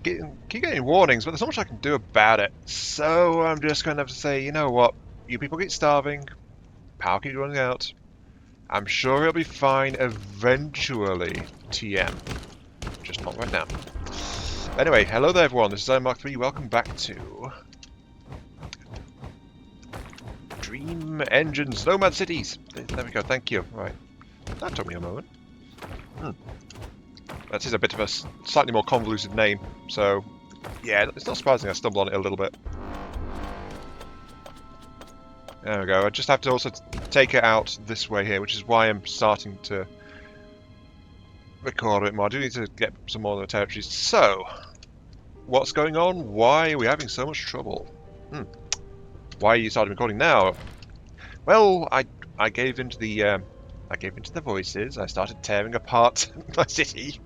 Keep getting warnings, but there's not much I can do about it. So I'm just going to have to say, you know what? You people keep starving. Power keeps running out. I'm sure it'll be fine eventually, TM. Just not right now. Anyway, hello there everyone, this is Mark 3. Welcome back to Dream Engines Nomad Cities. There we go, thank you. Right, that took me a moment. That is a bit of a slightly more convoluted name, so yeah, it's not surprising I stumbled on it a little bit. There we go, I just have to also take it out this way here, which is why I'm starting to record a bit more. I do need to get some more of the territories. So, what's going on? Why are we having so much trouble? Why are you starting recording now? Well, I gave into the voices. I started tearing apart my city.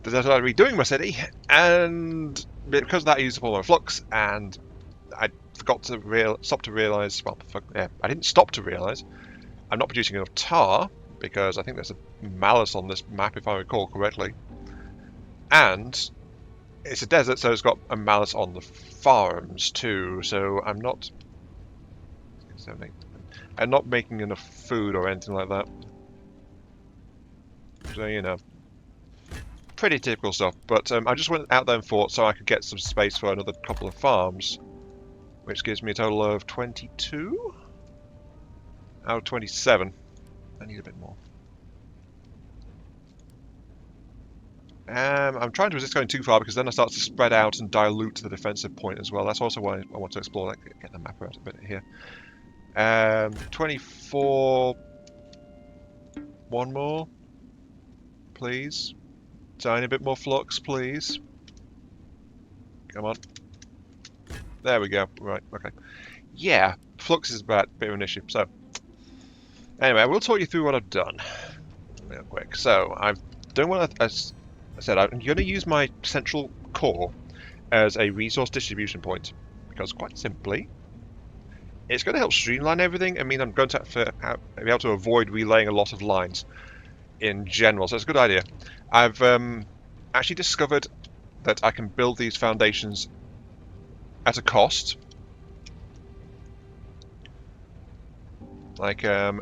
I started redoing my city, and because of that, I used up all my flux, and I forgot to stop to realise. Well, yeah, I didn't stop to realise I'm not producing enough tar because I think there's a malice on this map, if I recall correctly, and it's a desert, so it's got a malice on the farms too. So I'm not making enough food or anything like that. So you know. Pretty typical stuff, but I just went out there and fought so I could get some space for another couple of farms, which gives me a total of 22 out of 27. I need a bit more. I'm trying to resist going too far because then I start to spread out and dilute the defensive point as well. That's also why I want to explore that. Get the map out a bit here. 24. One more, please. Tiny bit more flux, please. Come on. There we go. Right, okay. Yeah, flux is a bit of an issue. So, anyway, I will talk you through what I've done real quick. So, I've done what I said. I'm going to use my central core as a resource distribution point. Because, quite simply, it's going to help streamline everything. I mean, I'm going to be able to avoid relaying a lot of lines in general, so it's a good idea. I've actually discovered that I can build these foundations at a cost. Like, you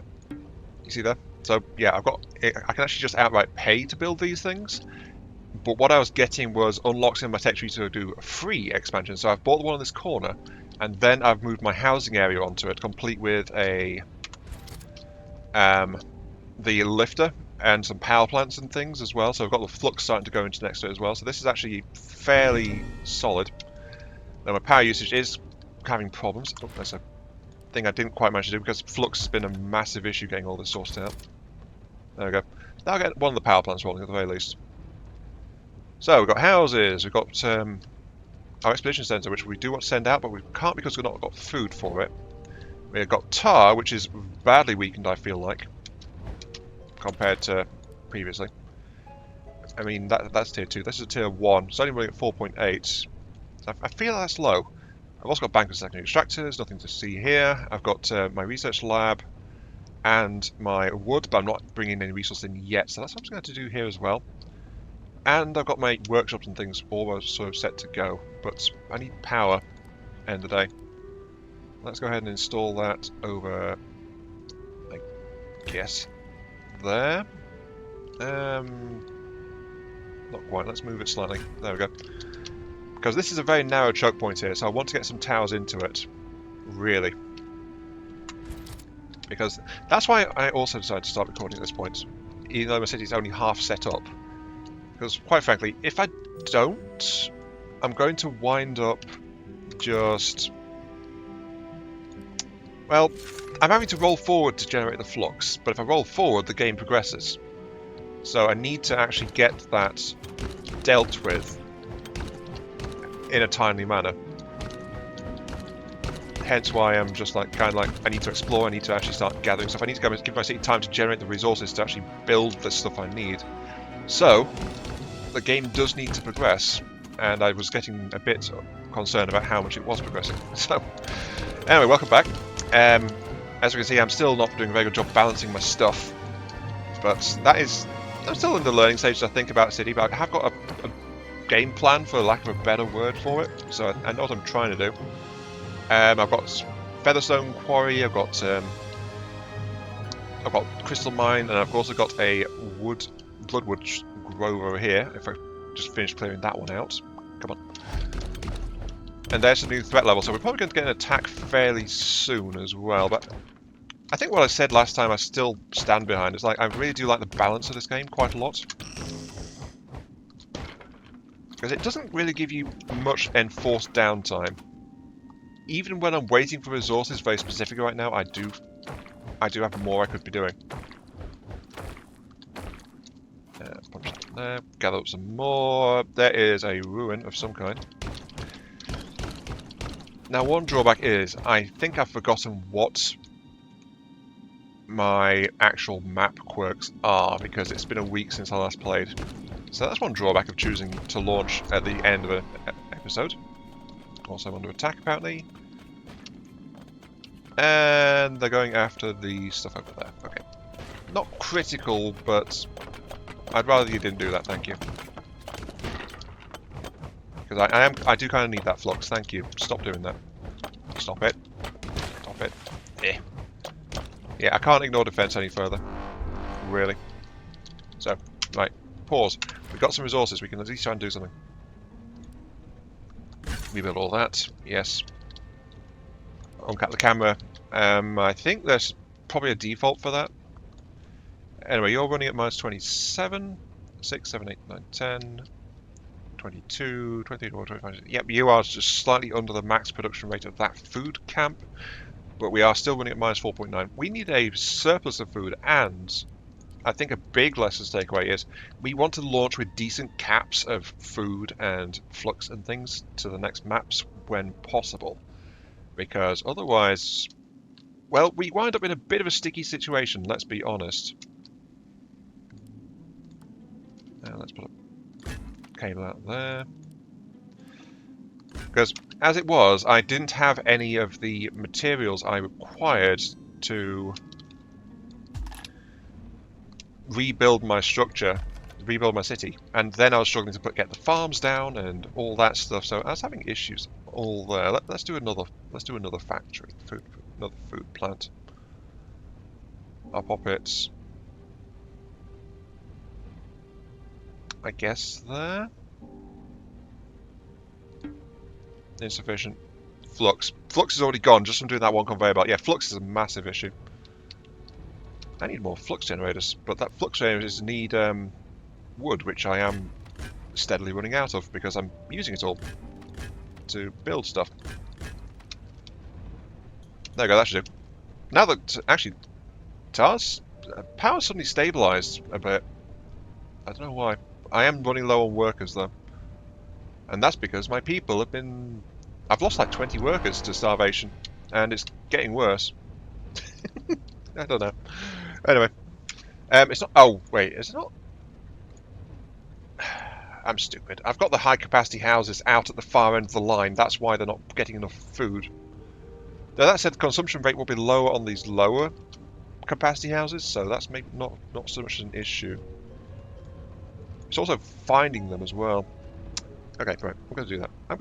see there? So yeah, I can actually just outright pay to build these things. But what I was getting was unlocks in my tech tree to do a free expansion. So I've bought the one in this corner, and then I've moved my housing area onto it, complete with a the lifter and some power plants and things as well. So I've got the flux starting to go into next to it as well. So this is actually fairly solid. Now my power usage is having problems. Oh, that's a thing I didn't quite manage to do because flux has been a massive issue getting all this sorted out. There we go. Now I'll get one of the power plants rolling at the very least. So we've got houses, we've got our expedition centre, which we do want to send out, but we can't because we've not got food for it. We've got tar, which is badly weakened, I feel like, compared to previously. I mean, that's tier 2. This is tier 1. It's only running at 4.8. I feel that's low. I've also got bank and secondary extractors, nothing to see here. I've got my research lab and my wood, but I'm not bringing any resources in yet, so that's what I'm going to have to do here as well. And I've got my workshops and things almost sort of set to go, but I need power end of the day. Let's go ahead and install that over, I guess, there. Not quite, let's move it slightly. There we go. Because this is a very narrow choke point here, so I want to get some towers into it. Really. Because that's why I also decided to start recording at this point, even though my city's only half set up. Because, quite frankly, if I don't, I'm going to wind up just... Well, I'm having to roll forward to generate the flux, but if I roll forward, the game progresses. So I need to actually get that dealt with in a timely manner. Hence why I'm just like, kind of like, I need to explore, I need to actually start gathering stuff. I need to give my city time to generate the resources to actually build the stuff I need. So, the game does need to progress, and I was getting a bit concerned about how much it was progressing. So, anyway, welcome back. As you can see, I'm still not doing a very good job balancing my stuff, but I'm still in the learning stage, I think, about City, but I have got a game plan, for lack of a better word for it. So I know what I'm trying to do. I've got Featherstone Quarry, I've got Crystal Mine, and I've also got a Bloodwood Grove over here. If I just finish clearing that one out. Come on. And there's a new threat level, so we're probably going to get an attack fairly soon as well. But I think what I said last time I still stand behind. It's like, I really do like the balance of this game quite a lot. Because it doesn't really give you much enforced downtime. Even when I'm waiting for resources very specifically right now, I do have more I could be doing. Punch that there, gather up some more. There is a ruin of some kind. Now, one drawback is, I think I've forgotten what my actual map quirks are, because it's been a week since I last played. So that's one drawback of choosing to launch at the end of an episode. Also, I'm under attack, apparently. And they're going after the stuff over there. Okay. Not critical, but I'd rather you didn't do that, thank you. Because I do kind of need that flux, thank you. Stop doing that. Stop it. Stop it. Eh. Yeah, I can't ignore defense any further. Really. So, right. Pause. We've got some resources, we can at least try and do something. Rebuild all that. Yes. Uncap the camera. I think there's probably a default for that. Anyway, you're running at minus 27. 6, 7, 8, 9, 10. 22, 23, 24, 25. Yep, you are just slightly under the max production rate of that food camp. But we are still running at minus 4.9. We need a surplus of food, and I think a big lesson to take away is we want to launch with decent caps of food and flux and things to the next maps when possible. Because otherwise, well, we wind up in a bit of a sticky situation, let's be honest. Now let's put a cable out there. Because as it was, I didn't have any of the materials I required to rebuild my structure, rebuild my city, and then I was struggling to get the farms down and all that stuff. So I was having issues all there. Let's do another factory, another food plant. I'll pop it, I guess, there. Insufficient. Flux. Flux is already gone just from doing that one conveyor belt. Yeah, flux is a massive issue. I need more flux generators, but that flux generators need wood, which I am steadily running out of because I'm using it all to build stuff. There we go, that should do. Now that, actually, power suddenly stabilised a bit. I don't know why. I am running low on workers, though. And that's because my people have been... I've lost like 20 workers to starvation, and it's getting worse. I don't know. Anyway. It's not... Oh, wait, is it not? I'm stupid. I've got the high-capacity houses out at the far end of the line. That's why they're not getting enough food. Now, that said, the consumption rate will be lower on these lower capacity houses, so that's maybe not so much an issue. It's also finding them as well. Okay, right, I'm going to do that. I'm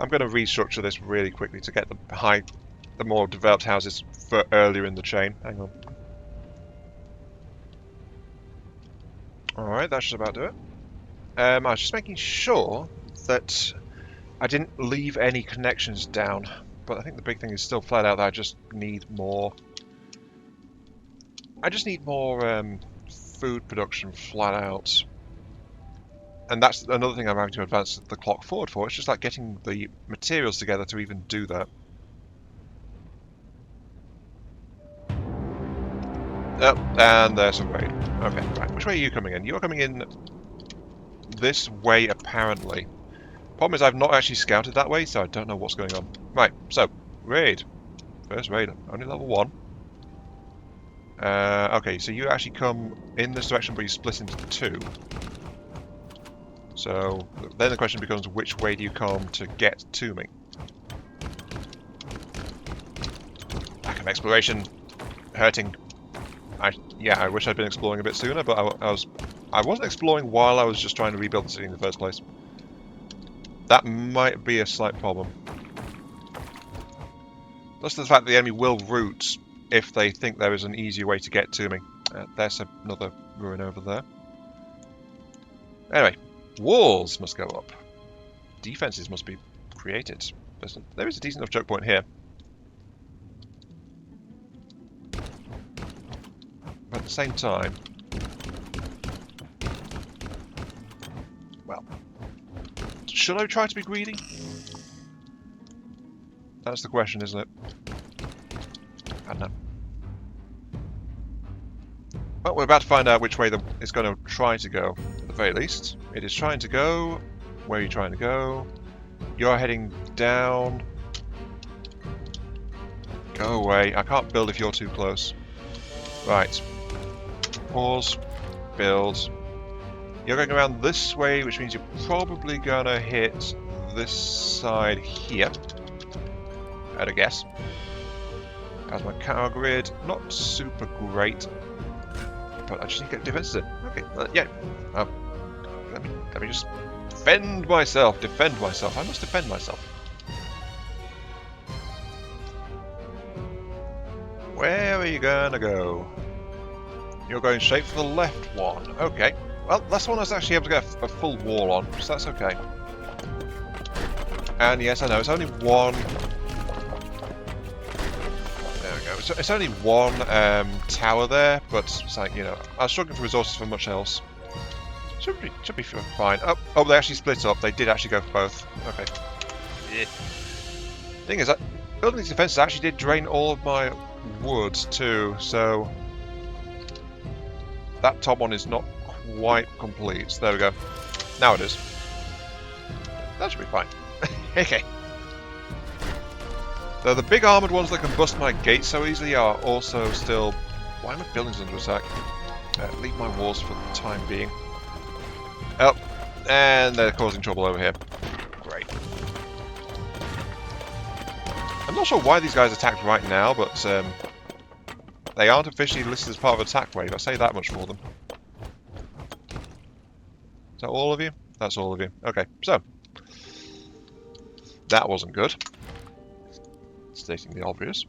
going to restructure this really quickly to get the more developed houses for earlier in the chain. Hang on. Alright, that should about do it. I was just making sure that I didn't leave any connections down, but I think the big thing is still flat out that I just need more... food production flat out. And that's another thing I'm having to advance the clock forward for. It's just like getting the materials together to even do that. Oh, and there's a raid. Okay, right. Which way are you coming in? You're coming in this way, apparently. Problem is I've not actually scouted that way, so I don't know what's going on. Right, so, raid. First raid, only level 1. Okay, so you actually come in this direction, but you split into 2. So, then the question becomes, which way do you come to get to me? Lack of exploration. Hurting. Yeah, I wish I'd been exploring a bit sooner, but I wasn't exploring while I was just trying to rebuild the city in the first place. That might be a slight problem. Plus the fact that the enemy will root if they think there is an easier way to get to me. There's another ruin over there. Anyway, walls must go up. Defenses must be created. There is a decent enough choke point here. But at the same time... Well... Should I try to be greedy? That's the question, isn't it? I don't know. Well, we're about to find out which way it's going to try to go, at the very least. It is trying to go... Where are you trying to go? You're heading down. Go away. I can't build if you're too close. Right. Pause. Build. You're going around this way, which means you're probably going to hit this side here. I'd guess. As my cow grid. Not super great. But I just need to get defenses in. Okay. Yeah. Let me just... Defend myself! Defend myself! I must defend myself. Where are you gonna go? You're going straight for the left one. Okay. Well, that's one I was actually able to get a full wall on, so that's okay. And yes, I know, it's only one... There we go. It's only one tower there, but it's like, you know, I was struggling for resources for much else. Should be fine. Oh, they actually split up. They did actually go for both. Okay. Yeah. Thing is, building these defenses actually did drain all of my wood too, so that top one is not quite complete. So there we go. Now it is. That should be fine. Okay. So the big armoured ones that can bust my gates so easily are also still... Why are my buildings under attack? Leave my walls for the time being. Oh, and they're causing trouble over here. Great. I'm not sure why these guys attacked right now, but they aren't officially listed as part of attack wave. I say that much for them. Is that all of you? That's all of you. Okay, so. That wasn't good. Stating the obvious.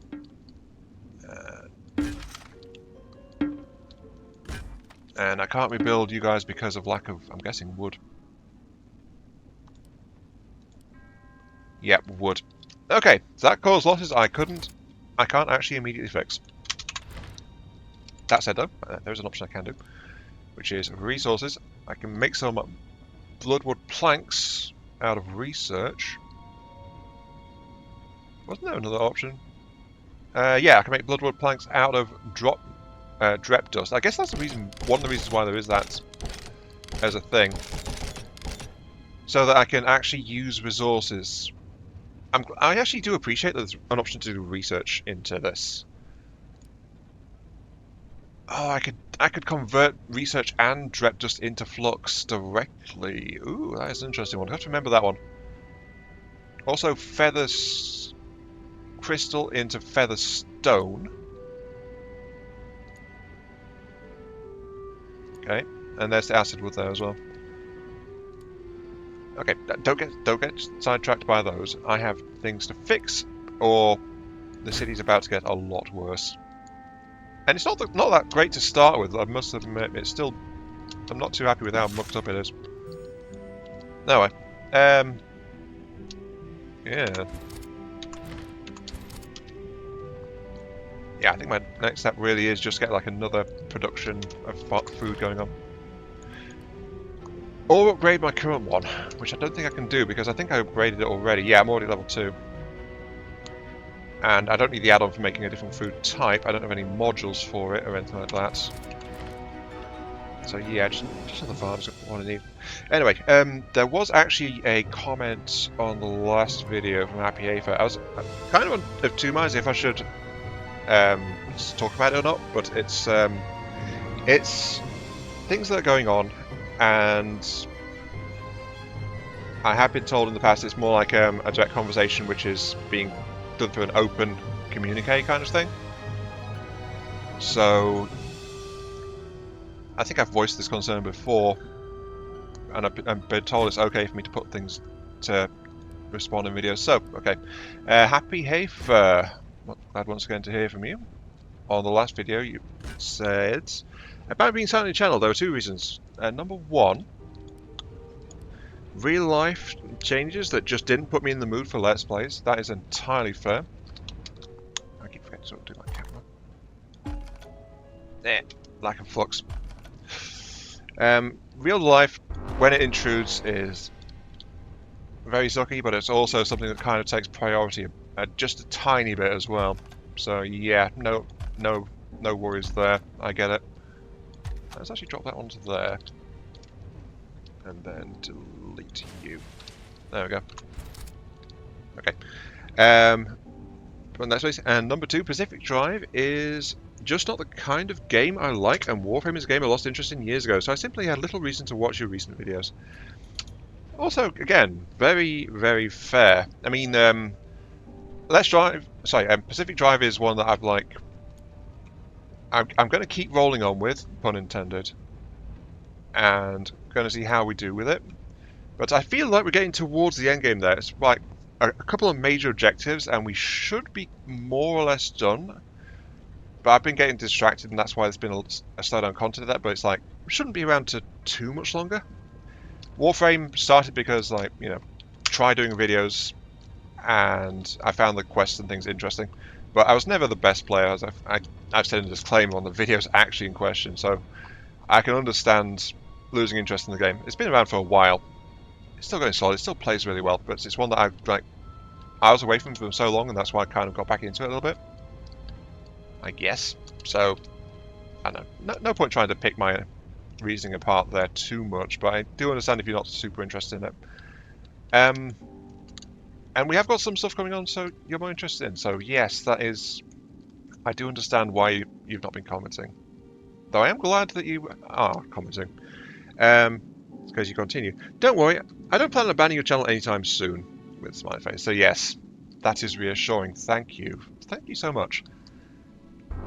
And I can't rebuild you guys because of lack of, I'm guessing, wood. Yep, wood. Okay, so that caused losses I can't actually immediately fix. That said though, there's an option I can do, which is resources. I can make some bloodwood planks out of research. Wasn't there another option? Yeah, I can make bloodwood planks out of drep dust. I guess that's the reason, one of the reasons why there is that as a thing. So that I can actually use resources. I actually do appreciate that there's an option to do research into this. Oh, I could convert research and drep dust into flux directly. Ooh, that is an interesting one. I have to remember that one. Also, feathers crystal into feather stone. Okay, and there's the acid wood there as well. Okay, don't get sidetracked by those. I have things to fix, or the city's about to get a lot worse. And it's not that great to start with. I must admit, it's still. I'm not too happy with how mucked up it is. Anyway, yeah. Yeah, I think my next step really is just get like another production of food going on. Or upgrade my current one, which I don't think I can do because I think I upgraded it already. Yeah, I'm already level 2. And I don't need the add-on for making a different food type. I don't have any modules for it or anything like that. So yeah, just another farm's what I need. Anyway, there was actually a comment on the last video from Happy Aether. I was kind of two minds if I should talk about it or not, but it's things that are going on, and I have been told in the past it's more like a direct conversation which is being done through an open communique kind of thing. So I think I've voiced this concern before, and I've been told it's okay for me to put things to respond in videos. So, okay. Happy Hafer. Glad once again to hear from you. On the last video, you said about being silent in the channel. There are two reasons. Number one, real life changes that just didn't put me in the mood for Let's Plays. That is entirely fair. I keep forgetting to do my camera. There, lack of flux. Real life, when it intrudes, is very sucky, but it's also something that kind of takes priority just a tiny bit as well. So yeah, no worries there. I get it. Let's actually drop that onto there, and then delete you. There we go. Okay. That's place. And number two, Pacific Drive is just not the kind of game I like, and Warframe is a game I lost interest in years ago. So I simply had little reason to watch your recent videos. Also, again, very fair. I mean, Pacific Drive is one that I've like. I'm going to keep rolling on with, pun intended, and going to see how we do with it. But I feel like we're getting towards the end game there. It's like a couple of major objectives, and we should be more or less done. But I've been getting distracted, and that's why there's been a slowdown content of that. But it's like we shouldn't be around to too much longer. Warframe started because, like, you know, try doing videos, and I found the quests and things interesting. But I was never the best player, as I've said in a disclaimer on the videos actually in question, so I can understand losing interest in the game. It's been around for a while. It's still going solid, it still plays really well, but it's one that I was away from for so long, and that's why I kind of got back into it a little bit, I guess. So, I don't know. No point trying to pick my reasoning apart there too much, but I do understand if you're not super interested in it. And we have got some stuff coming on, so you're more interested in. So yes, that is. I do understand why you've not been commenting. Though I am glad that you are commenting. Because you continue. Don't worry, I don't plan on banning your channel anytime soon. With a smiley face. So yes, that is reassuring. Thank you. Thank you so much.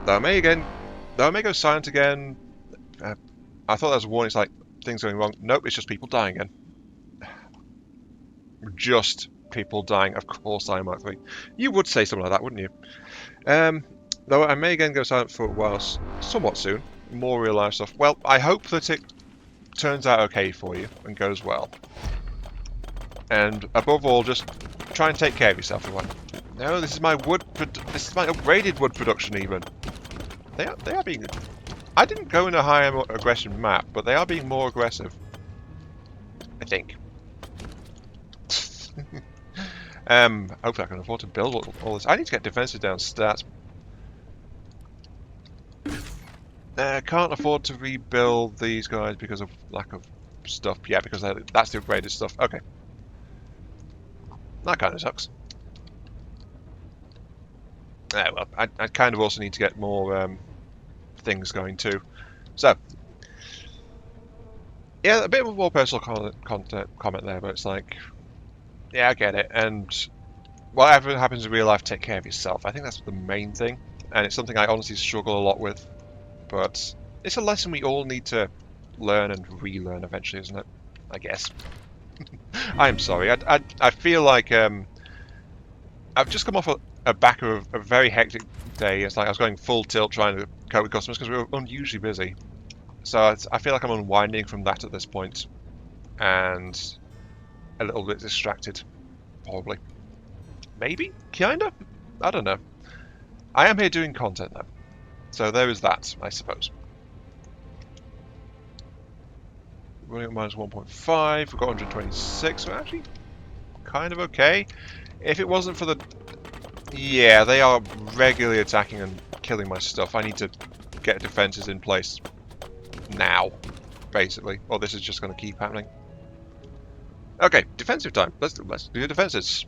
Though I may go silent again. I thought that was a warning. It's like things going wrong. Nope, it's just people dying again. Just people dying. Of course I am, Mark 3. You would say something like that, wouldn't you? Though I may again go silent for a while, somewhat soon. More real life stuff. Well, I hope that it turns out okay for you and goes well. And above all, just try and take care of yourself. No, this is my this is my upgraded wood production. Even they are being. I didn't go in a high aggression map, but they are being more aggressive. I think. Hopefully I can afford to build all this. I need to get defensive down stats. Can't afford to rebuild these guys because of lack of stuff. Yeah, because that's the upgraded stuff. Okay. That kind of sucks. Well, I kind of also need to get more things going too. So, yeah, a bit of a more personal comment there, but it's like, yeah, I get it. And whatever happens in real life, take care of yourself. I think that's the main thing, and it's something I honestly struggle a lot with. But it's a lesson we all need to learn and relearn eventually, isn't it? I guess. I'm sorry. I feel like I've just come off a back of a very hectic day. It's like I was going full tilt trying to cope with customers because we were unusually busy. So I feel like I'm unwinding from that at this point, and a little bit distracted, probably. Maybe? Kinda? I don't know. I am here doing content though. So there is that, I suppose. Running at minus 1.5, we've got 126, we're actually kind of okay. If it wasn't for the... Yeah, they are regularly attacking and killing my stuff. I need to get defenses in place now, basically. Or this is just going to keep happening. Okay, defensive time. Let's do defenses.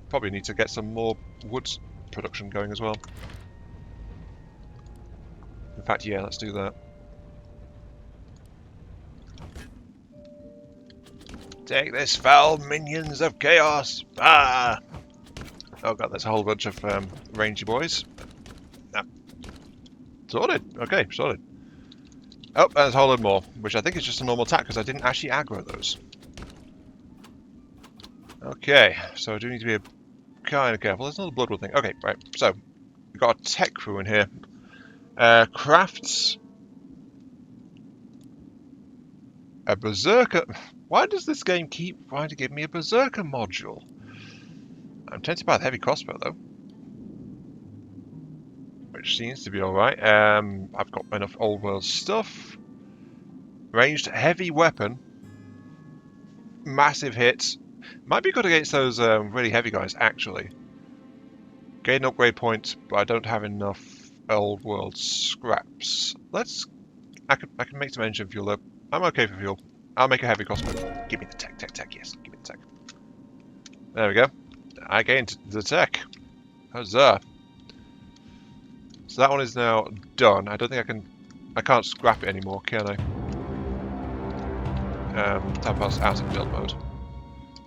Probably need to get some more wood production going as well. In fact, yeah, let's do that. Take this, foul minions of chaos! Ah! Oh god, there's a whole bunch of rangy boys. Ah. Sorted. Okay, sorted. Oh, there's a whole lot more, which I think is just a normal attack because I didn't actually aggro those. Okay, so I do need to be kind of careful. There's another Bloodwood thing. Okay, right. So we've got a tech crew in here. Crafts a berserker. Why does this game keep trying to give me a berserker module? I'm tempted by the heavy crossbow though, which seems to be all right. I've got enough old world stuff. Ranged heavy weapon, massive hits. Might be good against those really heavy guys actually. Gain upgrade points, but I don't have enough old world scraps. I can make some engine fuel up. I'm okay for fuel. I'll make a heavy crossbow. Give me the tech, yes. Give me the tech. There we go. I gained the tech. Huzzah. So that one is now done. I don't think I can't scrap it anymore, can I? Tab pass out of build mode.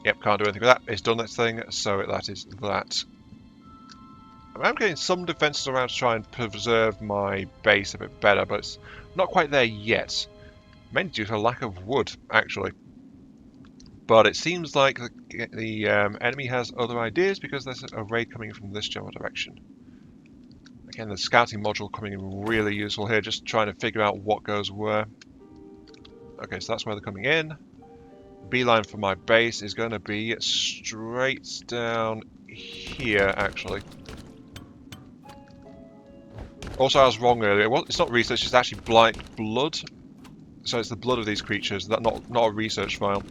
Yep, can't do anything with that. It's done its thing, so that is that. I'm getting some defences around to try and preserve my base a bit better, but it's not quite there yet. Mainly due to a lack of wood, actually. But it seems like the enemy has other ideas because there's a raid coming from this general direction. Again, the scouting module coming in really useful here, just trying to figure out what goes where. Okay, so that's where they're coming in. Beeline for my base is going to be straight down here, actually. Also, I was wrong earlier. Well, it's not research, it's actually blight blood. So it's the blood of these creatures, not a research file.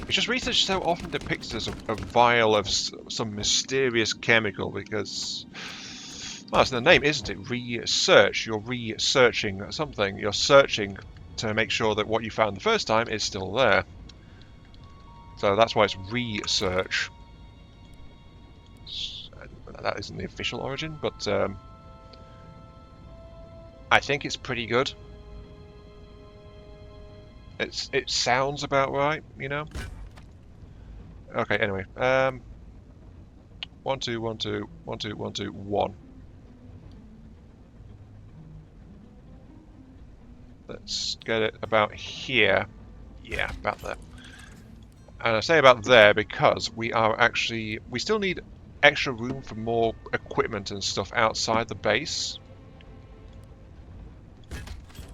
It's just research so often depicted as a vial of some mysterious chemical because... well, it's in the name, isn't it? Research. You're researching something. You're searching to make sure that what you found the first time is still there. So that's why it's research. That isn't the official origin, but I think it's pretty good. It sounds about right, you know. Okay, anyway, 1 2 1 2 1 2 1 2 1. Let's get it about here. Yeah, about there. And I say about there because we still need extra room for more equipment and stuff outside the base.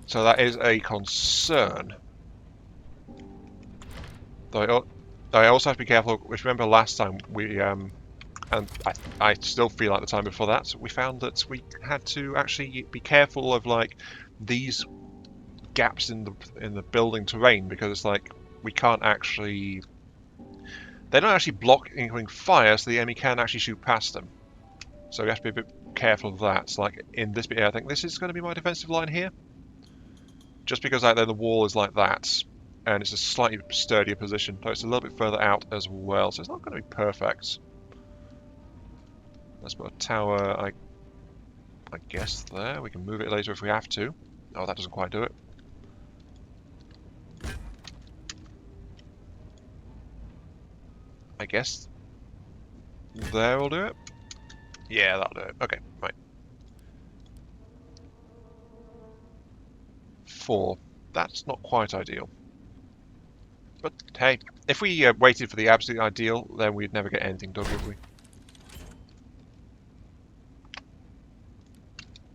So that is a concern. Though I also have to be careful, which remember last time we, and I still feel like the time before that, we found that we had to actually be careful of like these gaps in the building terrain because it's like we can't actually, they don't actually block incoming fire, so the enemy can actually shoot past them. So we have to be a bit careful of that. So like in this bit here, I think this is going to be my defensive line here, just because like the wall is like that. And it's a slightly sturdier position, so it's a little bit further out as well, so it's not going to be perfect. Let's put a tower, I guess, there. We can move it later if we have to. Oh, that doesn't quite do it. I guess there will do it. Yeah, that'll do it. Okay, right. 4. That's not quite ideal. But hey, if we waited for the absolute ideal, then we'd never get anything done, would we?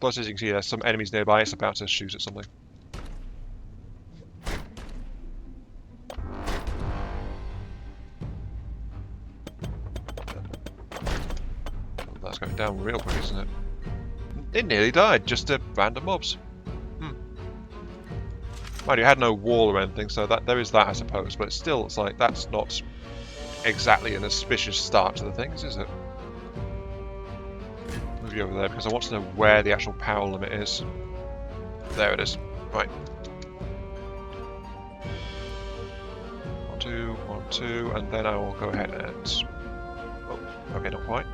Plus, as you can see, there's some enemies nearby. It's about to shoot at something. That's going down real quick, isn't it? It nearly died, just to random mobs. Mind you, it had no wall or anything, so that there is that, I suppose. But still, it's like that's not exactly an auspicious start to the things, is it? Move you over there because I want to know where the actual power limit is. There it is. Right. 1 2 1 2, and then I will go ahead and. Oh, okay, not quite.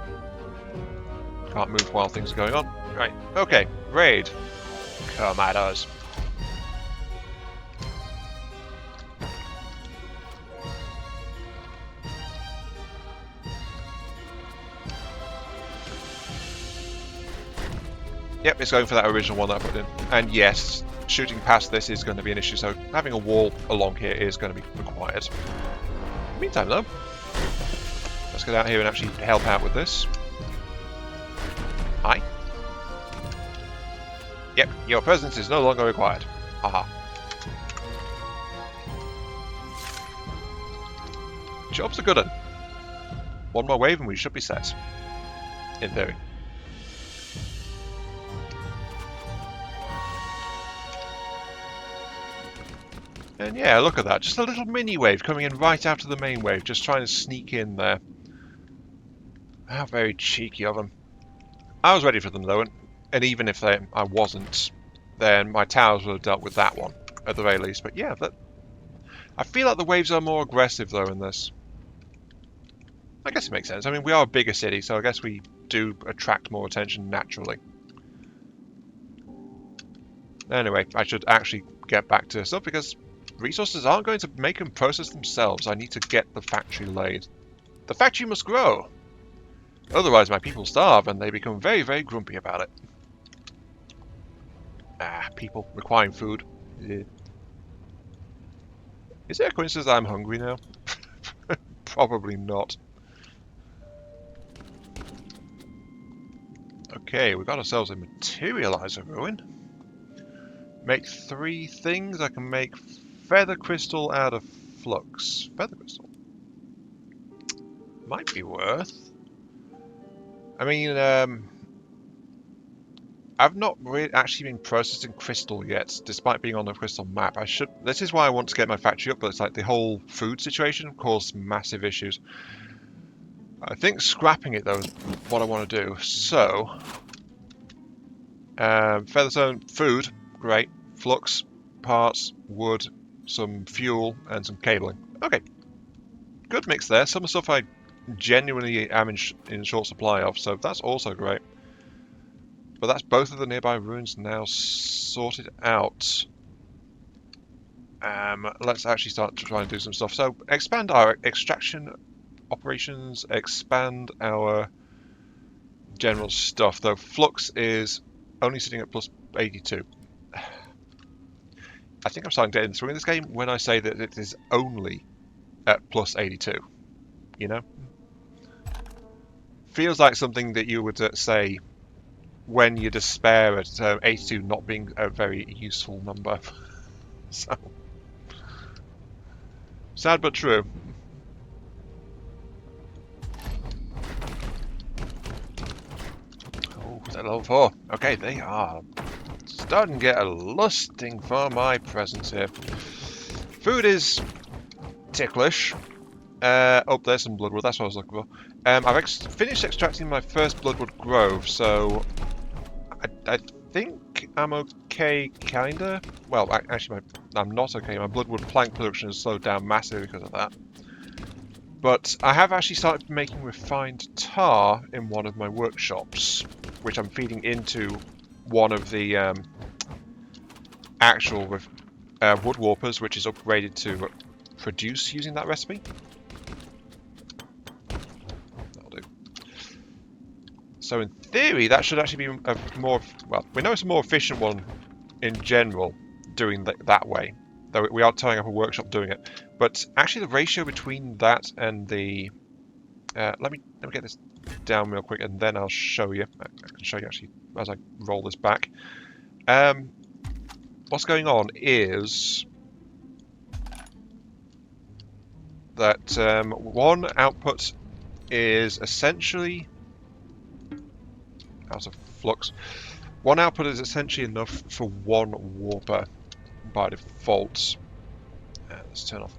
Can't move while things are going on. Right. Okay. Raid. Come at us. Yep, it's going for that original one that I put in. And yes, shooting past this is going to be an issue, so having a wall along here is going to be required. Meantime, though, let's get out here and actually help out with this. Hi. Yep, your presence is no longer required. Haha. Job's a good one. One more wave and we should be set. In theory. And yeah, look at that. Just a little mini wave coming in right after the main wave. Just trying to sneak in there. How very cheeky of them. I was ready for them though, and even if I wasn't, then my towers would have dealt with that one, at the very least. But yeah, I feel like the waves are more aggressive though in this. I guess it makes sense. I mean, we are a bigger city, so I guess we do attract more attention naturally. Anyway, I should actually get back to stuff because resources aren't going to make them process themselves. I need to get the factory laid. The factory must grow. Otherwise my people starve and they become very, very grumpy about it. Ah, people requiring food. Yeah. Is it a coincidence that I'm hungry now? Probably not. Okay, we've got ourselves a materializer ruin. Make 3 things. I can make feather crystal out of flux. Feather crystal. Might be worth. I mean, I've not really actually been processing crystal yet, despite being on the crystal map. I should. This is why I want to get my factory up, but it's like the whole food situation caused massive issues. I think scrapping it though is what I want to do. So, featherstone, food, great. Flux, parts, wood, some fuel, and some cabling. Okay, good mix there. Some stuff I genuinely am in short supply of, so that's also great. But that's both of the nearby ruins now sorted out. Let's actually start to try and do some stuff. So expand our extraction operations, expand our general stuff, though flux is only sitting at plus 82. I think I'm starting to get in the swing of this game when I say that it is only at plus 82. You know? Feels like something that you would say when you despair at 82 not being a very useful number. So, sad but true. Oh, they're level 4. Okay, they are starting to get a lusting for my presence here. Food is ticklish. Oh, there's some bloodwood. That's what I was looking for. I've finished extracting my first bloodwood grove, so I think I'm okay, kinda. Well, actually, I'm not okay. My bloodwood plank production has slowed down massively because of that. But I have actually started making refined tar in one of my workshops, which I'm feeding into one of the actual wood warpers, which is upgraded to produce using that recipe. That'll do. So in theory, that should actually be a more, well, we know it's a more efficient one in general doing that way, though we are tying up a workshop doing it. But actually, the ratio between that and the let me get this down real quick, and then I'll show you. I can show you actually as I roll this back. What's going on is that one output is essentially out of flux. One output is essentially enough for one warper by default. Let's turn off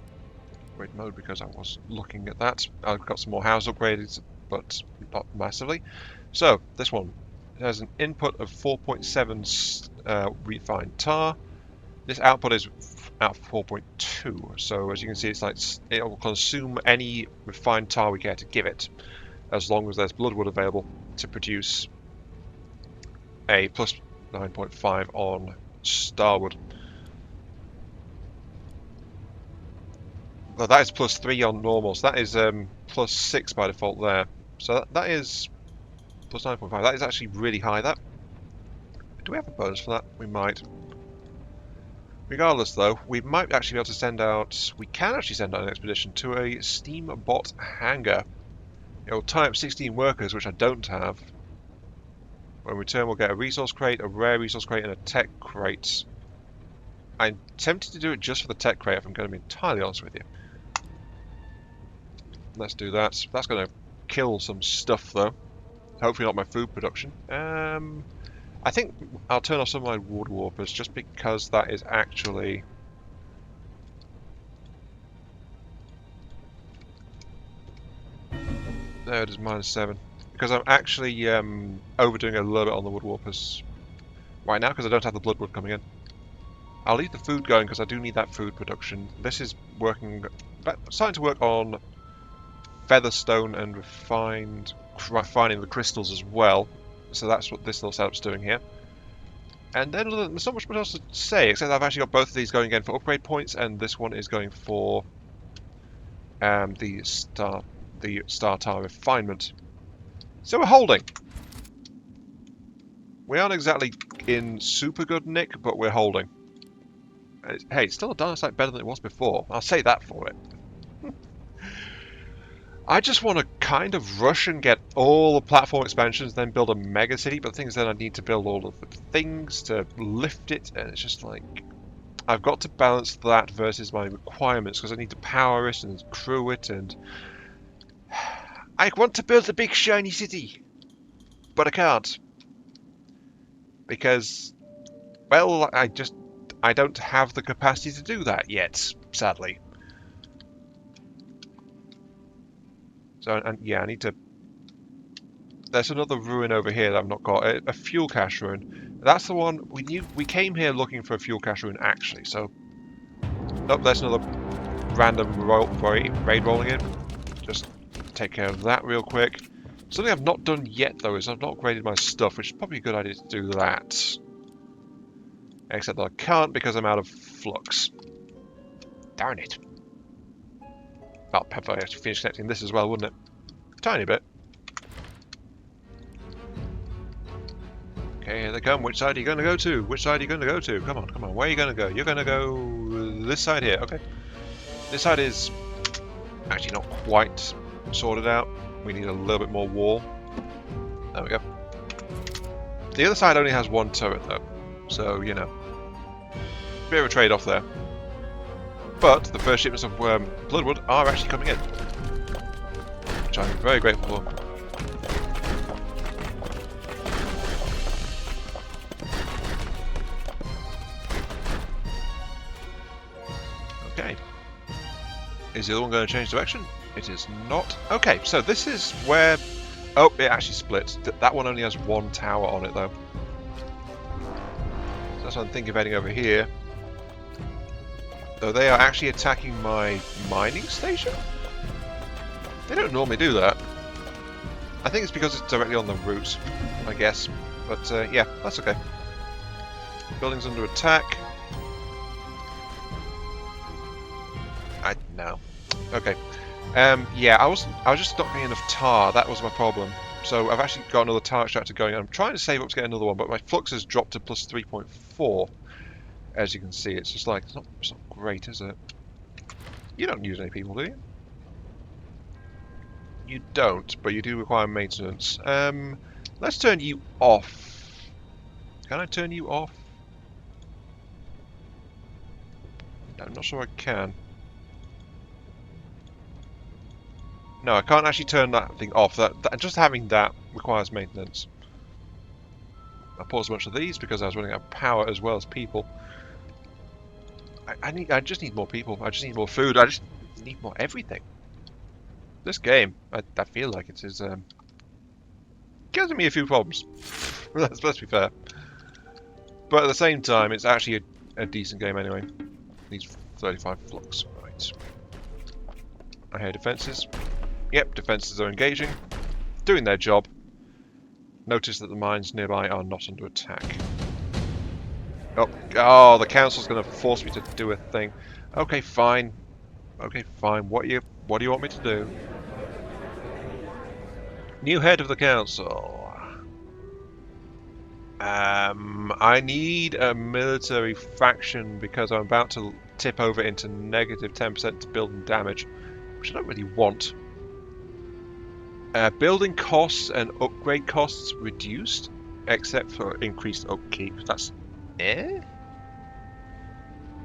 upgrade mode because I was looking at that. I've got some more houses upgraded, but not massively. So this one has an input of 4.7 refined tar. This output is at 4.2. So as you can see, it's like it will consume any refined tar we care to give it, as long as there's bloodwood available to produce a plus 9.5 on starwood. Well, that is plus 3 on normal, so that is plus 6 by default there. So that is plus 9.5. That is actually really high, that. Do we have a bonus for that? We might. Regardless, though, we might actually be able to send out... We can actually send out an expedition to a steambot hangar. It will tie up 16 workers, which I don't have. When we return, we'll get a resource crate, a rare resource crate, and a tech crate. I'm tempted to do it just for the tech crate, if I'm going to be entirely honest with you. Let's do that. That's going to kill some stuff, though. Hopefully not my food production. I think I'll turn off some of my wood warpers, just because that is actually... There it is, -7. Because I'm actually overdoing a little bit on the wood warpers right now, because I don't have the bloodwood coming in. I'll leave the food going, because I do need that food production. This is starting to work on featherstone and refining the crystals as well. So that's what this little setup's doing here. And then there's not much else to say, except I've actually got both of these going again for upgrade points, and this one is going for the Star Tower refinement. So we're holding. We aren't exactly in super good nick, but we're holding. Hey, it's still a dino site better than it was before. I'll say that for it. I just want to kind of rush and get all the platform expansions, then build a mega city, but the thing is then I need to build all of the things to lift it, and it's just like... I've got to balance that versus my requirements, because I need to power it and crew it, and... I want to build a big shiny city, but I can't. Because, well, I don't have the capacity to do that yet, sadly. So, and yeah, I need to... There's another ruin over here that I've not got. A fuel cache ruin. That's the one... We came here looking for a fuel cache ruin, actually, so... Oh, there's another random raid rolling in. Just take care of that real quick. Something I've not done yet, though, is I've not upgraded my stuff, which is probably a good idea to do that. Except that I can't because I'm out of flux. Darn it. Well, if I actually finish connecting this as well, wouldn't it? Tiny bit. Okay, here they come. Which side are you going to go to? Which side are you going to go to? Come on, come on. Where are you going to go? You're going to go this side here. Okay. This side is actually not quite sorted out. We need a little bit more wall. There we go. The other side only has one turret, though. So, you know. Bit of a trade-off there. But the first shipments of Bloodwood are actually coming in, which I'm very grateful for. Okay. Is the other one going to change direction? It is not. Okay, so this is where... Oh, it actually splits. That one only has one tower on it, though. So that's why I'm thinking of heading over here. Though they are actually attacking my mining station? They don't normally do that. I think it's because it's directly on the route, I guess. But yeah, that's okay. Building's under attack. No. Okay. Yeah, I was just not getting enough tar. That was my problem. So I've actually got another tar extractor going. I'm trying to save up to get another one, but my flux has dropped to plus 3.4. As you can see, it's just like, it's not great, is it? You don't use any people, do you? You don't, but you do require maintenance. Let's turn you off. Can I turn you off? I'm not sure I can. No, I can't actually turn that thing off. Just having that requires maintenance. I paused a bunch of these because I was running out of power as well as people. I just need more people. I just need more food. I just need more everything. This game, I feel like it is giving me a few problems. let's be fair. But at the same time, it's actually a decent game anyway. Needs 35 flux. Right. I hear defences. Yep, defences are engaging. Doing their job. Notice that the mines nearby are not under attack. Oh, the council's going to force me to do a thing. Okay, fine. Okay, fine. What do you want me to do? New head of the council. I need a military faction because I'm about to tip over into negative 10% to building damage, which I don't really want. Building costs and upgrade costs reduced, except for increased upkeep. That's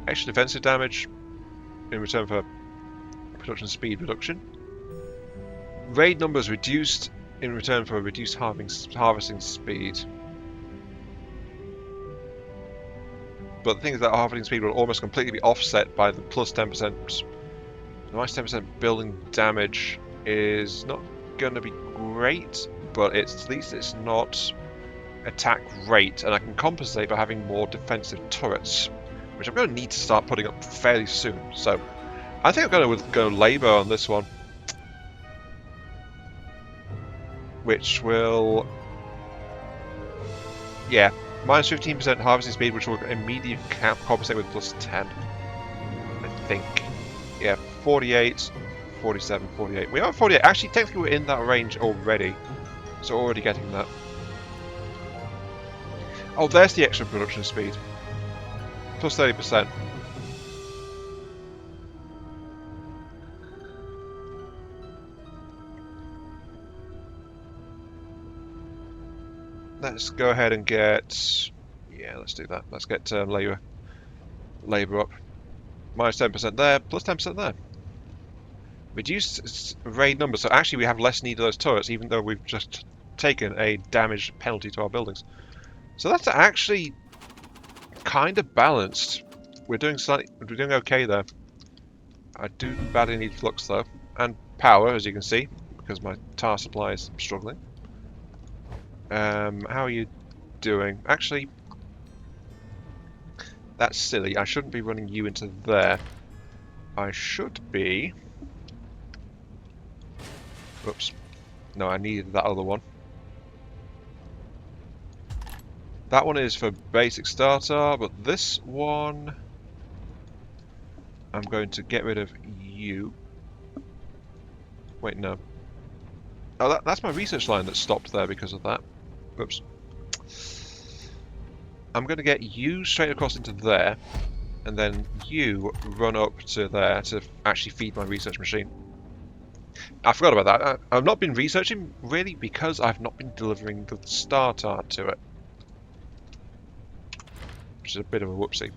extra defensive damage in return for production speed reduction. Raid numbers reduced in return for a reduced harvesting speed. But the thing is that harvesting speed will almost completely be offset by the plus 10%. The minus 10% building damage is not going to be great, but at least it's not attack rate, and I can compensate by having more defensive turrets, which I'm going to need to start putting up fairly soon. So I think I'm going to go Labour on this one, which will, yeah, minus 15% harvesting speed, which will immediately compensate with plus 10. I think, yeah, 48, 47, 48. We are 48. Actually, technically, we're in that range already, so we're already getting that. Oh, there's the extra production speed. Plus 30%. Let's go ahead and get... Yeah, let's do that. Let's get labour up. Minus 10% there, plus 10% there. Reduced raid numbers, so actually we have less need of those turrets, even though we've just taken a damage penalty to our buildings. So that's actually kind of balanced. We're doing okay there. I do badly need flux though, and power, as you can see, because my tar supply is struggling. How are you doing? Actually, that's silly. I shouldn't be running you into there. I should be... Oops. No, I needed that other one. That one is for basic starter, but this one... I'm going to get rid of you. Wait, no. Oh, that's my research line that stopped there because of that. Oops. I'm going to get you straight across into there, and then you run up to there to actually feed my research machine. I forgot about that. I've not been researching, really, because I've not been delivering the starter to it. Which is a bit of a whoopsie.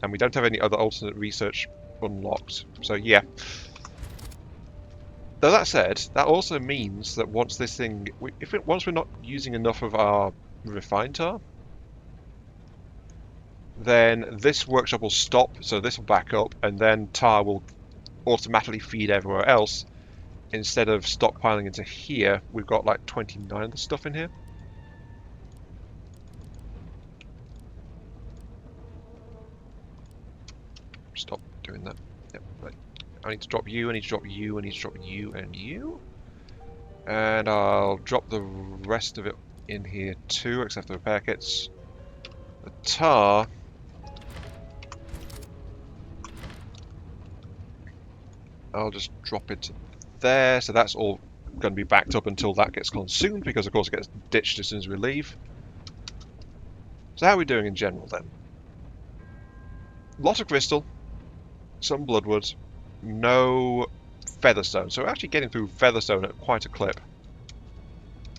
And we don't have any other alternate research unlocked. So, yeah. Though that said, that also means that once this thing... once we're not using enough of our refined tar, then this workshop will stop, so this will back up, and then tar will automatically feed everywhere else. Instead of stockpiling into here, we've got like 29 of the stuff in here. Stop doing that. Yep, right. I need to drop you, I need to drop you, I need to drop you and you. And I'll drop the rest of it in here too, except the repair kits. The tar... I'll just drop it there, so that's all going to be backed up until that gets consumed, because of course it gets ditched as soon as we leave. So how are we doing in general then? Lot of crystal, some bloodwood, no featherstone. So we're actually getting through featherstone at quite a clip.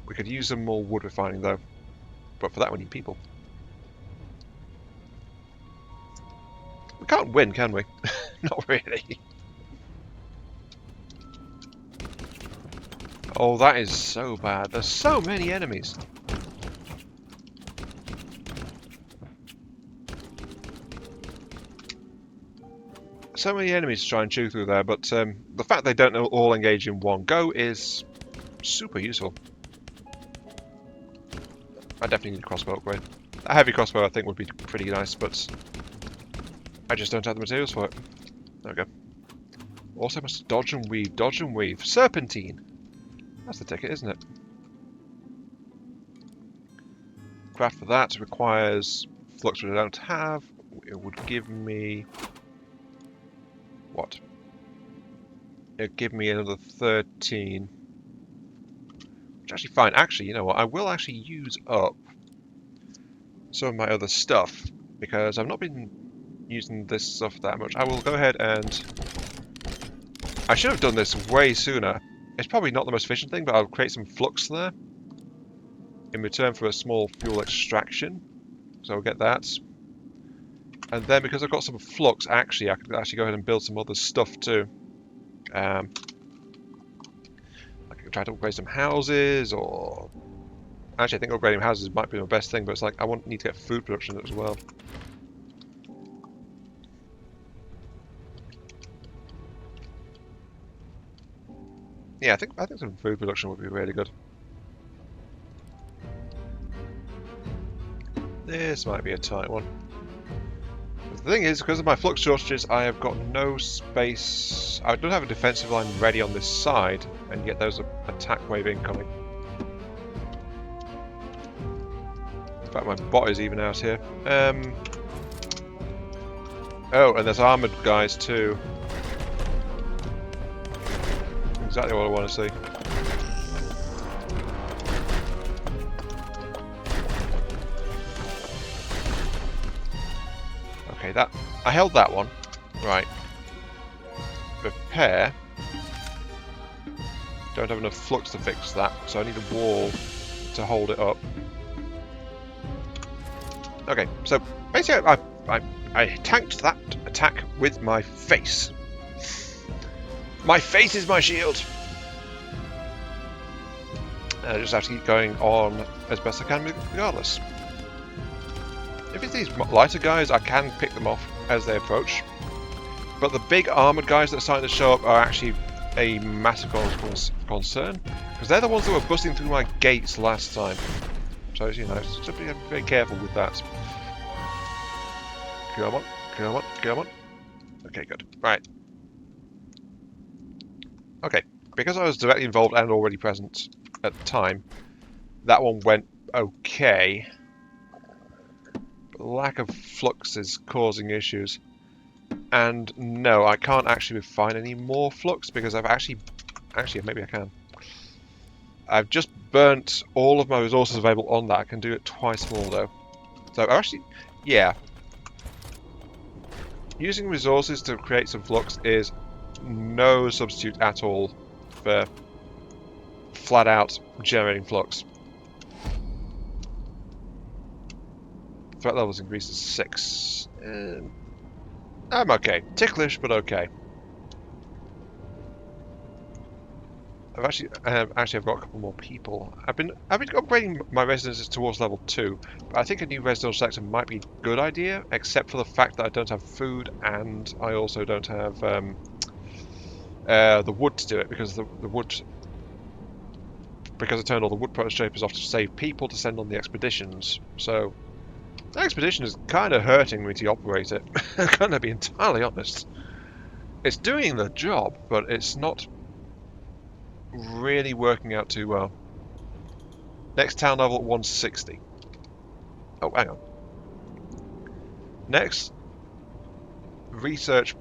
We could use some more wood refining though, but for that we need people. We can't win, can we? Not really. Oh, that is so bad. There's so many enemies. So many enemies to try and chew through there, but the fact they don't all engage in one go is super useful. I definitely need a crossbow upgrade. A heavy crossbow I think would be pretty nice, but I just don't have the materials for it. There we go. Also must dodge and weave, dodge and weave. Serpentine! That's the ticket, isn't it? Craft for that requires flux, which I don't have. It would give me... what? It'd give me another 13. Which is actually fine. Actually, you know what? I will actually use up some of my other stuff, because I've not been using this stuff that much. I will go ahead and... I should have done this way sooner. It's probably not the most efficient thing, but I'll create some flux there in return for a small fuel extraction. So I'll get that. And then because I've got some flux, actually, I could actually go ahead and build some other stuff too. I can try to upgrade some houses, or... Actually, I think upgrading houses might be my best thing, but it's like I need to get food production as well. Yeah, I think some food production would be really good. This might be a tight one. The thing is, because of my flux shortages, I have got no space. I don't have a defensive line ready on this side, and yet there's an attack wave incoming. In fact, my bot is even out here. Oh, and there's armoured guys too. Exactly what I want to see. Okay, I held that one. Right. Repair. Don't have enough flux to fix that, so I need a wall to hold it up. Okay, so basically I tanked that attack with my face. My face is my shield! I just have to keep going on as best I can regardless. If it's these lighter guys, I can pick them off as they approach. But the big armoured guys that are starting to show up are actually a massive concern. Because they're the ones that were busting through my gates last time. So, you know, just be very careful with that. Come on, come on, come on. Okay, good. Right. Okay, because I was directly involved and already present at the time, that one went okay. But lack of flux is causing issues. And no, I can't actually refine any more flux because I've actually maybe I can. I've just burnt all of my resources available on that. I can do it twice more though. So actually, yeah. Using resources to create some flux is no substitute at all for flat out generating flux. Threat levels increased to 6. I'm okay. Ticklish, but okay. I've got a couple more people. I've been upgrading my residences towards level 2, but I think a new residential sector might be a good idea, except for the fact that I don't have food and I also don't have the wood to do it, because the wood, because I turned all the wood prototypes off to save people to send on the expeditions. So the expedition is kind of hurting me to operate it. I'm gonna be entirely honest. It's doing the job, but it's not really working out too well. Next town level at 160. Oh, hang on. Next, research.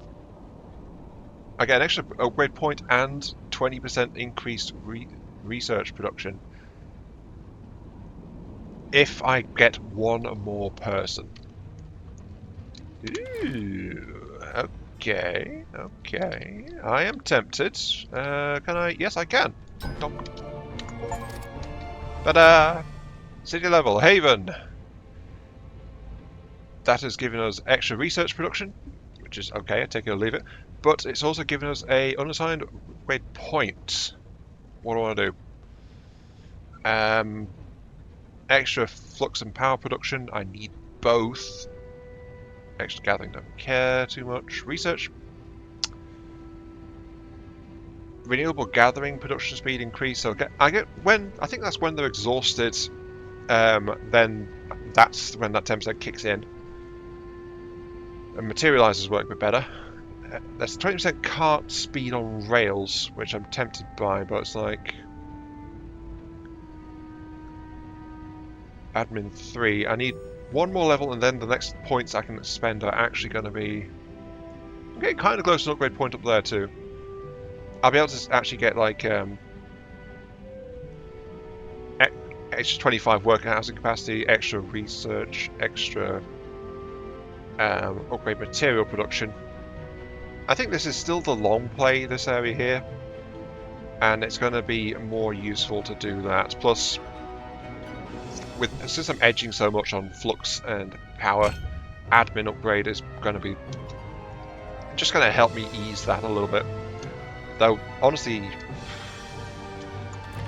I get an extra upgrade point and 20% increased research production if I get one more person. Ooh, okay, okay. I am tempted. Can I? Yes, I can. Donk. Ta-da! City level, Haven. That has given us extra research production, which is okay, I take it or leave it. But it's also given us a unassigned upgrade point. What do I want to do? Extra flux and power production. I need both. Extra gathering, don't care too much. Research. Renewable gathering production speed increase. So I think that's when they're exhausted. Then that's when that 10% kicks in. And materializers work a bit better. There's 20% cart speed on rails, which I'm tempted by, but it's like admin 3. I need one more level, and then the next points I can spend are actually going to be... I'm getting kind of close to an upgrade point up there too. I'll be able to actually get like extra 25 worker housing capacity, extra research, extra upgrade material production. I think this is still the long play, this area here, and it's going to be more useful to do that. Plus, since I'm edging so much on flux and power, admin upgrade is going to be just going to help me ease that a little bit. Though, honestly,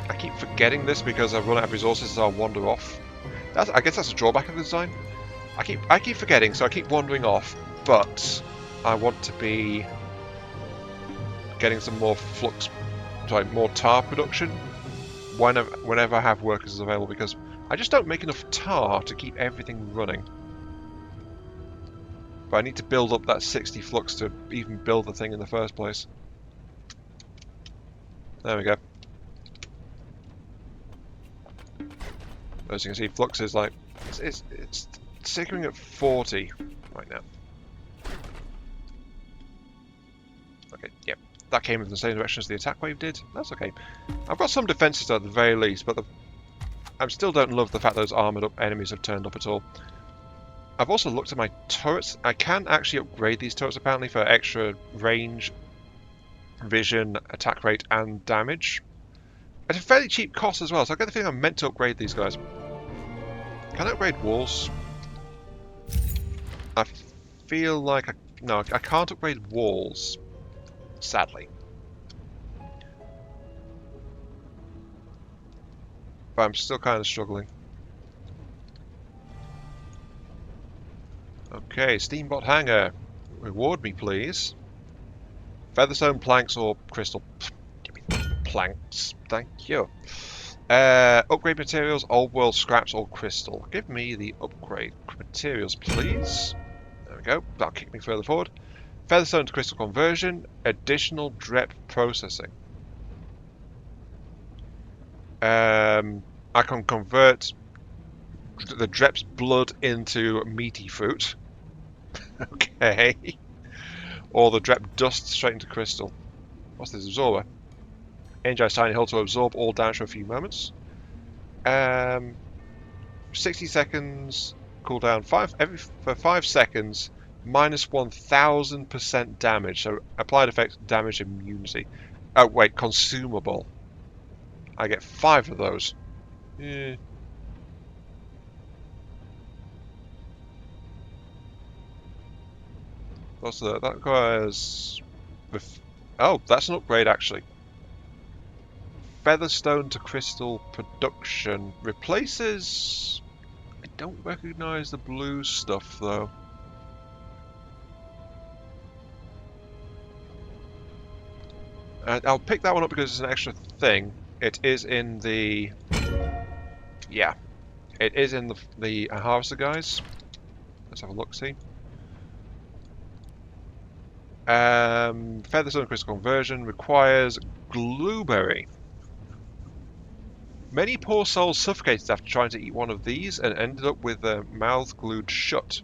I keep forgetting this because I run out of resources, so I'll wander off. I guess that's a drawback of the design. I keep forgetting, so I keep wandering off, but I want to be getting some more more tar production whenever I have workers available, because I just don't make enough tar to keep everything running. But I need to build up that 60 flux to even build the thing in the first place. There we go. As you can see, flux is like it's tickering at 40 right now. Okay, yep. That came in the same direction as the attack wave did. That's okay. I've got some defenses at the very least, but I still don't love the fact those armoured up enemies have turned up at all. I've also looked at my turrets. I can actually upgrade these turrets apparently for extra range, vision, attack rate, and damage. At a fairly cheap cost as well, so I get the feeling I'm meant to upgrade these guys. Can I upgrade walls? I feel like no, I can't upgrade walls. Sadly. But I'm still kind of struggling. Okay, Steambot Hangar. Reward me, please. Featherstone, planks, or crystal. Give me planks. Thank you. Upgrade materials, old world scraps, or crystal. Give me the upgrade materials, please. There we go. That'll kick me further forward. Featherstone to crystal conversion, additional drep processing. I can convert the drep's blood into meaty fruit. Okay. Or the drep dust straight into crystal. What's this? Absorber. Energize tiny hull to absorb all damage for a few moments. 60 seconds. Cooldown for 5 seconds. Minus 1000% damage. So applied effect, damage, immunity. Oh wait, consumable. I get 5 of those. Yeah. What's that? That requires... Oh, that's an upgrade actually. Featherstone to crystal production. Replaces... I don't recognise the blue stuff though. I'll pick that one up because it's an extra thing. It is in the... Yeah. It is in the harvester guys. Let's have a look-see. Featherstone crystal conversion requires blueberry. Many poor souls suffocated after trying to eat one of these and ended up with their mouths glued shut.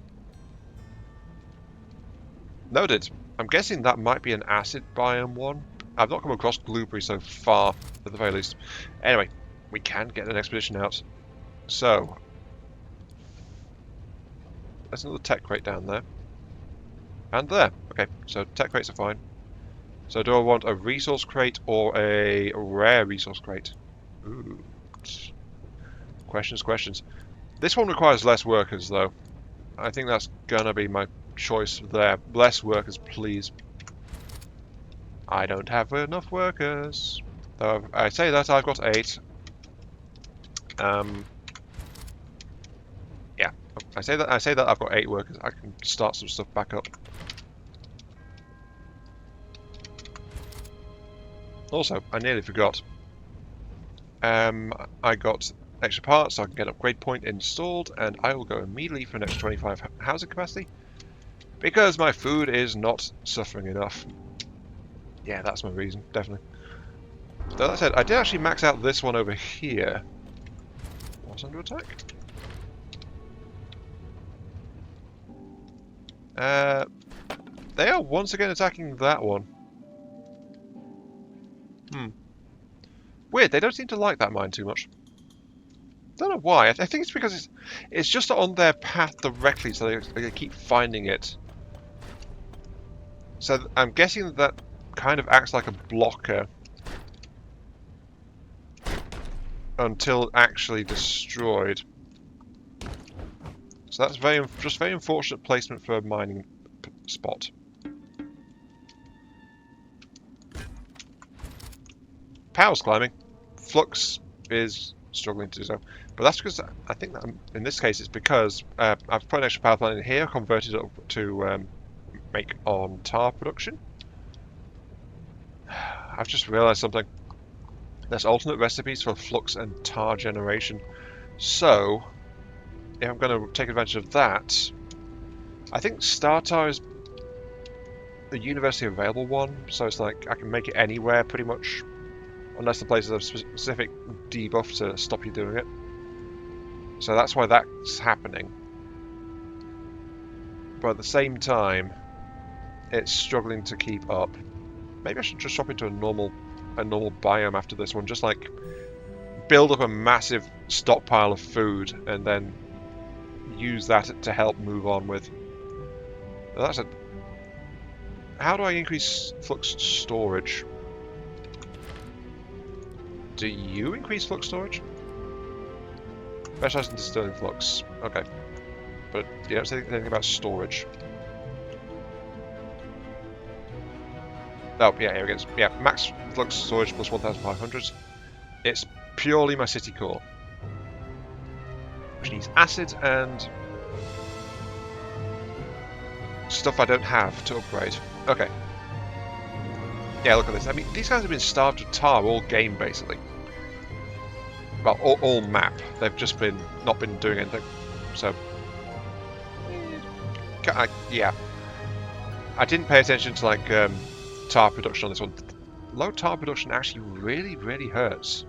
Noted. I'm guessing that might be an acid biome one. I've not come across blueberry so far, at the very least. Anyway, we can get an expedition out. So, there's another tech crate down there. And there. Okay, so tech crates are fine. So do I want a resource crate or a rare resource crate? Ooh. Questions. This one requires less workers, though. I think that's gonna be my choice there. Less workers, please. I don't have enough workers. Though I say that I've got 8. Yeah. I say that I've got 8 workers. I can start some stuff back up. Also, I nearly forgot. I got extra parts, so I can get upgrade point installed, and I will go immediately for an extra 25 housing capacity because my food is not suffering enough. Yeah, that's my reason, definitely. So that said, I did actually max out this one over here. What's under attack? They are once again attacking that one. Weird, they don't seem to like that mine too much. Don't know why. I think it's because it's just on their path directly, so they keep finding it. So I'm guessing that kind of acts like a blocker until actually destroyed. So that's just very unfortunate placement for a mining spot. Power's climbing. Flux is struggling to do so. But that's because I think that in this case it's because I've put an extra power plant in here, converted it up to make on tar production. I've just realised something. There's alternate recipes for flux and tar generation. So, if I'm going to take advantage of that, I think Star Tar is the universally available one. So it's like I can make it anywhere pretty much. Unless the place has a specific debuff to stop you doing it. So that's why that's happening. But at the same time, it's struggling to keep up. Maybe I should just swap into a normal biome after this one. Just like build up a massive stockpile of food and then use that to help move on with. Now that's a. How do I increase flux storage? Do you increase flux storage? Specialized in distilling flux. Okay. But you don't say anything about storage. Oh, yeah, here it goes. Yeah, max flux storage plus 1,500. It's purely my city core. Which needs acid and stuff I don't have to upgrade. Okay. Yeah, look at this. I mean, these guys have been starved of tar all game, basically. Well, all map. They've just not been doing anything. So, yeah. I didn't pay attention to, like, tar production on this one. Low tar production actually really, really hurts.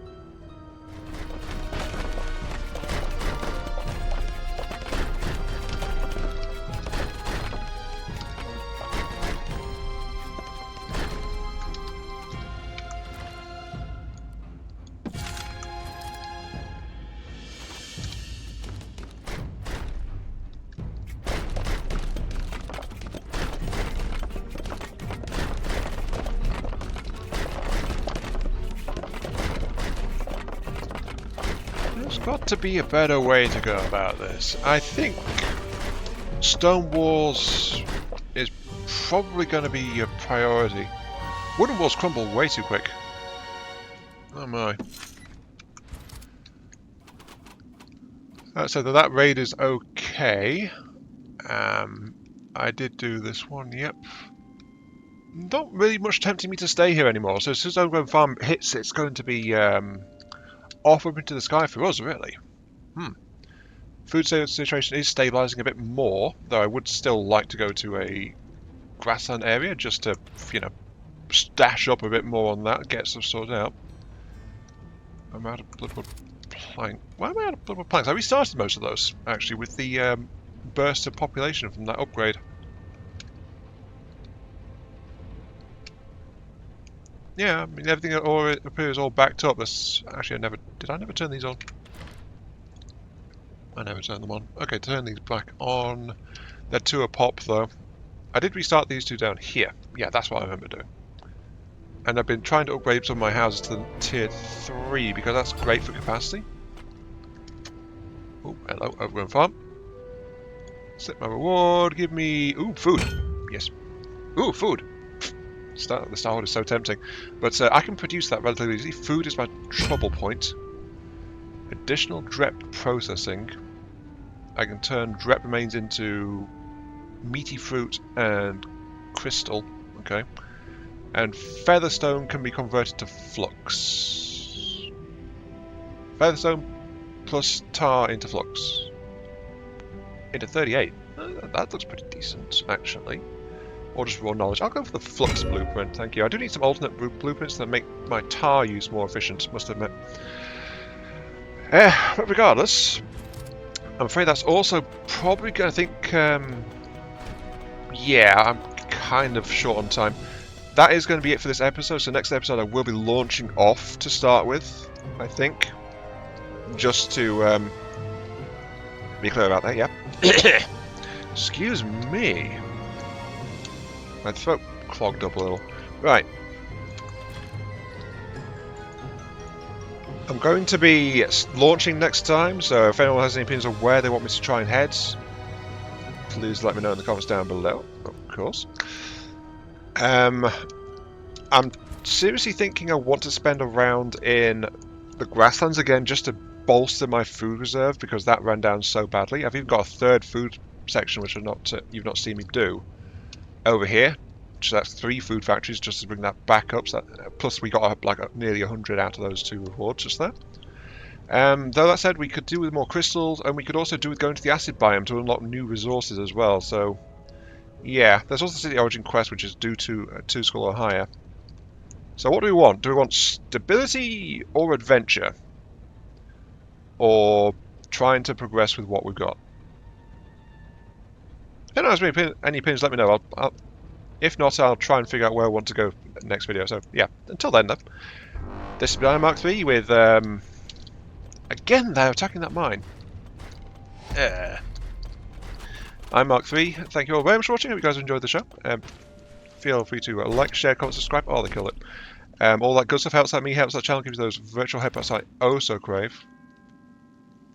Got to be a better way to go about this. I think stone walls is probably going to be a priority. Wooden walls crumble way too quick. Oh my. So that raid is okay. I did do this one, yep. Not really much tempting me to stay here anymore, so as soon as Overgrown Farm hits, it's going to be off up into the sky for us, really. Food situation is stabilising a bit more, though I would still like to go to a grassland area just to, you know, stash up a bit more on that, get stuff sorted out. I'm out of bloodwood plank. Why am I out of bloodwood planks? I restarted most of those, actually, with the burst of population from that upgrade. Yeah, I mean, everything appears all backed up. That's actually, did I never turn these on? I never turned them on. Okay, turn these back on. They're 2 a pop, though. I did restart these 2 down here. Yeah, that's what I remember doing. And I've been trying to upgrade some of my houses to tier 3 because that's great for capacity. Oh, hello, Overgrown Farm. Set my reward. Give me food. Yes. Food. The Starwood is so tempting, but I can produce that relatively easily. Food is my trouble point. Additional drep processing. I can turn drep remains into meaty fruit and crystal. Okay, and featherstone can be converted to flux. Featherstone plus tar into flux. Into 38. That looks pretty decent, actually. Or just raw knowledge. I'll go for the flux blueprint, thank you. I do need some alternate blueprints that make my tar use more efficient, must admit. But regardless, I'm afraid that's also probably going to think... yeah, I'm kind of short on time. That is going to be it for this episode, so next episode I will be launching off to start with, I think. just to be clear about that, yeah. Excuse me. My throat clogged up a little. Right. I'm going to be launching next time, so if anyone has any opinions on where they want me to try and head, please let me know in the comments down below, of course. I'm seriously thinking I want to spend a round in the grasslands again just to bolster my food reserve because that ran down so badly. I've even got a third food section which you've not seen me do over here. So that's 3 food factories just to bring that back up. So that, plus we got like nearly 100 out of those 2 rewards just there. Though that said, we could do with more crystals, and we could also do with going to the acid biome to unlock new resources as well. So yeah, there's also the City Origin quest which is due to 2 skull or higher. So what do we want? Do we want stability or adventure? Or trying to progress with what we've got? If anyone has any opinions, let me know. If not, I'll try and figure out where I want to go next video. So yeah, until then though, this has been Mark 3 with, again they're attacking that mine. I'm Mark 3, thank you all very much for watching, hope you guys enjoyed the show. Feel free to like, share, comment, subscribe, oh they killed it. All that good stuff helps out me, helps that channel, gives you those virtual headbutts I oh so crave.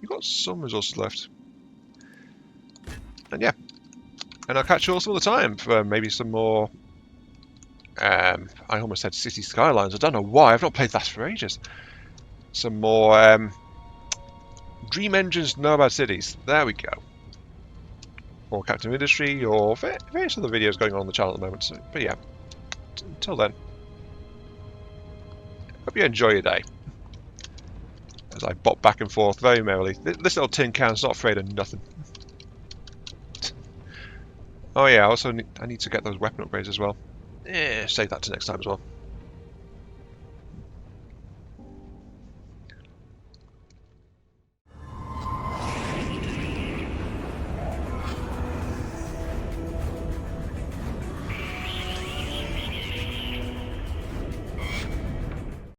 You've got some resources left. And yeah. And I'll catch you all some other time for maybe some more... I almost said City Skylines. I don't know why. I've not played that for ages. Some more Dream Engines Nomad Cities. There we go. Or Captain Industry, or various other videos going on the channel at the moment. So, but yeah, until then, hope you enjoy your day. As I bop back and forth very merrily. This little tin can's not afraid of nothing. Oh yeah, I need to get those weapon upgrades as well. Save that to next time as well.